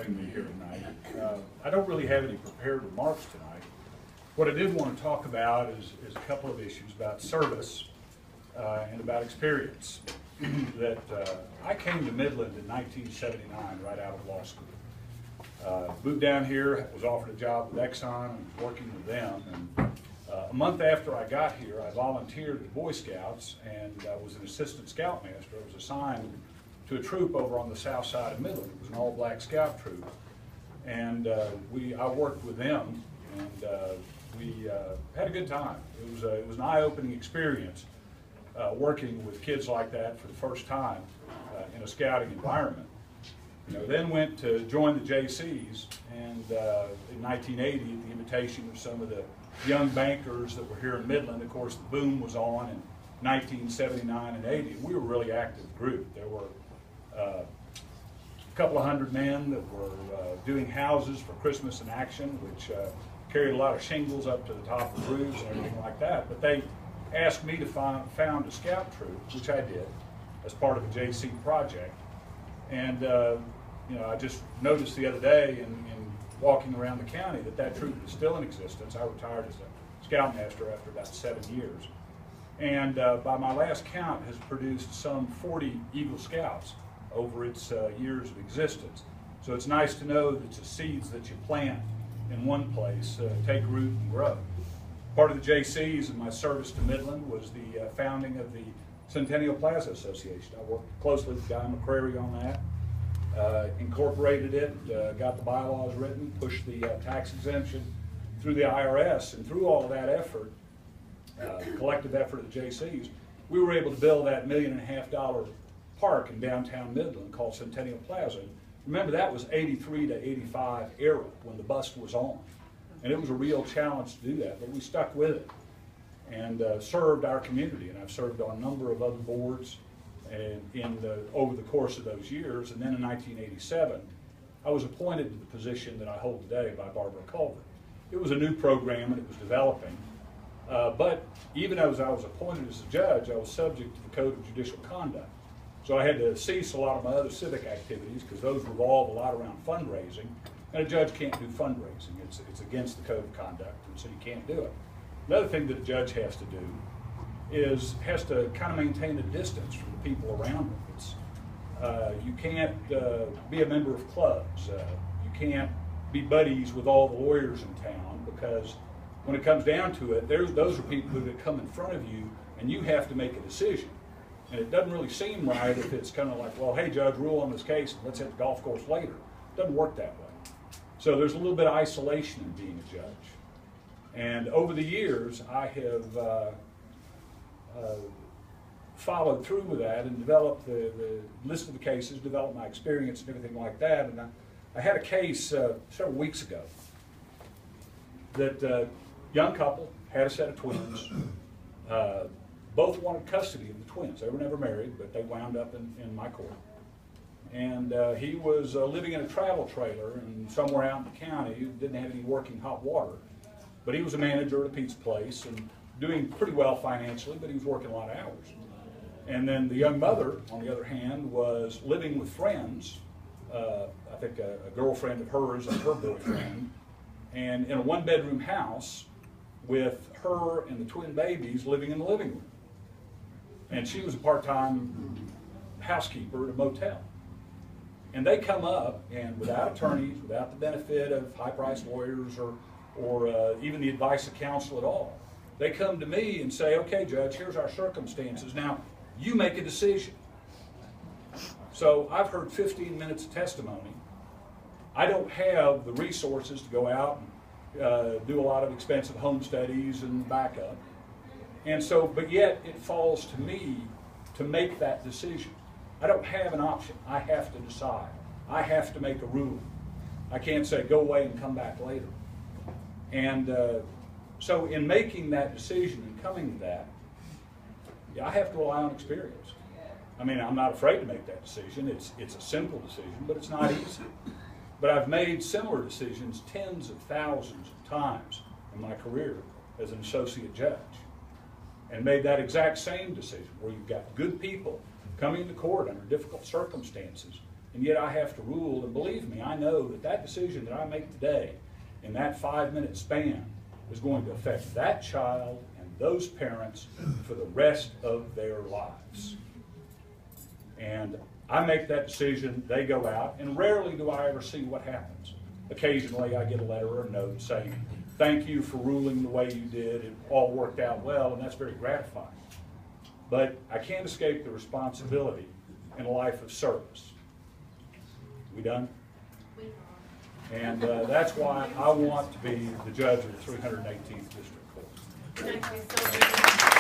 having me here tonight. I don't really have any prepared remarks tonight. What I did want to talk about is a couple of issues about service and about experience. That I came to Midland in 1979, right out of law school. Moved down here, was offered a job with Exxon, and was working with them. And a month after I got here, I volunteered with the Boy Scouts and was an assistant scoutmaster. I was assigned to a troop over on the south side of Midland. It was an all-black scout troop. And I worked with them, and we had a good time. It was an eye-opening experience working with kids like that for the first time in a scouting environment. Then went to join the JCs, and in 1980, at the invitation of some of the young bankers that were here in Midland. Of course, the boom was on in 1979 and 80. We were a really active group. There were a couple of hundred men that were doing houses for Christmas in Action, which carried a lot of shingles up to the top of the roofs and everything like that. But they asked me to found a scout troop, which I did as part of a JC project. And I just noticed the other day in walking around the county that troop is still in existence. I retired as a scoutmaster after about 7 years. And by my last count, has produced some 40 Eagle Scouts over its years of existence. So it's nice to know that the seeds that you plant in one place take root and grow. Part of the JCs in my service to Midland was the founding of the Centennial Plaza Association. I worked closely with Guy McCrary on that. Incorporated it, got the bylaws written, pushed the tax exemption through the IRS, and through all of that effort, collective effort of the JCs, we were able to build that $1.5 million park in downtown Midland called Centennial Plaza. Remember, that was 83 to 85 era when the bust was on, and it was a real challenge to do that, but we stuck with it and served our community. And I've served on a number of other boards and over the course of those years. And then in 1987, I was appointed to the position that I hold today by Barbara Culver. It was a new program and it was developing, but even as I was appointed as a judge, I was subject to the Code of Judicial Conduct. So I had to cease a lot of my other civic activities because those revolve a lot around fundraising, and a judge can't do fundraising. It's against the Code of Conduct, and so you can't do it. Another thing that a judge has to do is has to kind of maintain a distance from the people around them. You can't be a member of clubs. You can't be buddies with all the lawyers in town, because when it comes down to it, those are people who come in front of you, and you have to make a decision. And it doesn't really seem right if it's kind of like, well, hey, judge, rule on this case, and let's hit the golf course later. It doesn't work that way. So there's a little bit of isolation in being a judge. And over the years, I have followed through with that and developed the list of the cases, developed my experience and everything like that. And I had a case several weeks ago that a young couple had a set of twins. Both wanted custody of the twins. They were never married, but they wound up in my court. And he was living in a travel trailer and somewhere out in the county. He didn't have any working hot water, but he was a manager at a pizza place and doing pretty well financially, but he was working a lot of hours. And then the young mother, on the other hand, was living with friends, I think a girlfriend of hers and her boyfriend, and in a one-bedroom house with her and the twin babies living in the living room. And she was a part-time housekeeper at a motel. And they come up, and without attorneys, without the benefit of high-priced lawyers or even the advice of counsel at all, they come to me and say, okay, judge, here's our circumstances. Now, you make a decision. So I've heard 15 minutes of testimony. I don't have the resources to go out and do a lot of expensive home studies and backup. And so, but yet it falls to me to make that decision. I don't have an option. I have to decide. I have to make a ruling. I can't say go away and come back later. And so in making that decision and coming to that, I have to rely on experience. I mean, I'm not afraid to make that decision. It's a simple decision, but it's not easy. But I've made similar decisions tens of thousands of times in my career as an associate judge, and made that exact same decision where you've got good people coming to court under difficult circumstances, And yet I have to rule, and believe me, I know that that decision that I make today in that 5-minute span is going to affect that child and those parents for the rest of their lives. And I make that decision, they go out, and rarely do I ever see what happens. Occasionally I get a letter or a note saying, thank you for ruling the way you did, it all worked out well, and that's very gratifying. But I can't escape the responsibility in a life of service. We done? And that's why I want to be the judge of the 318th District Court. Thank you so much.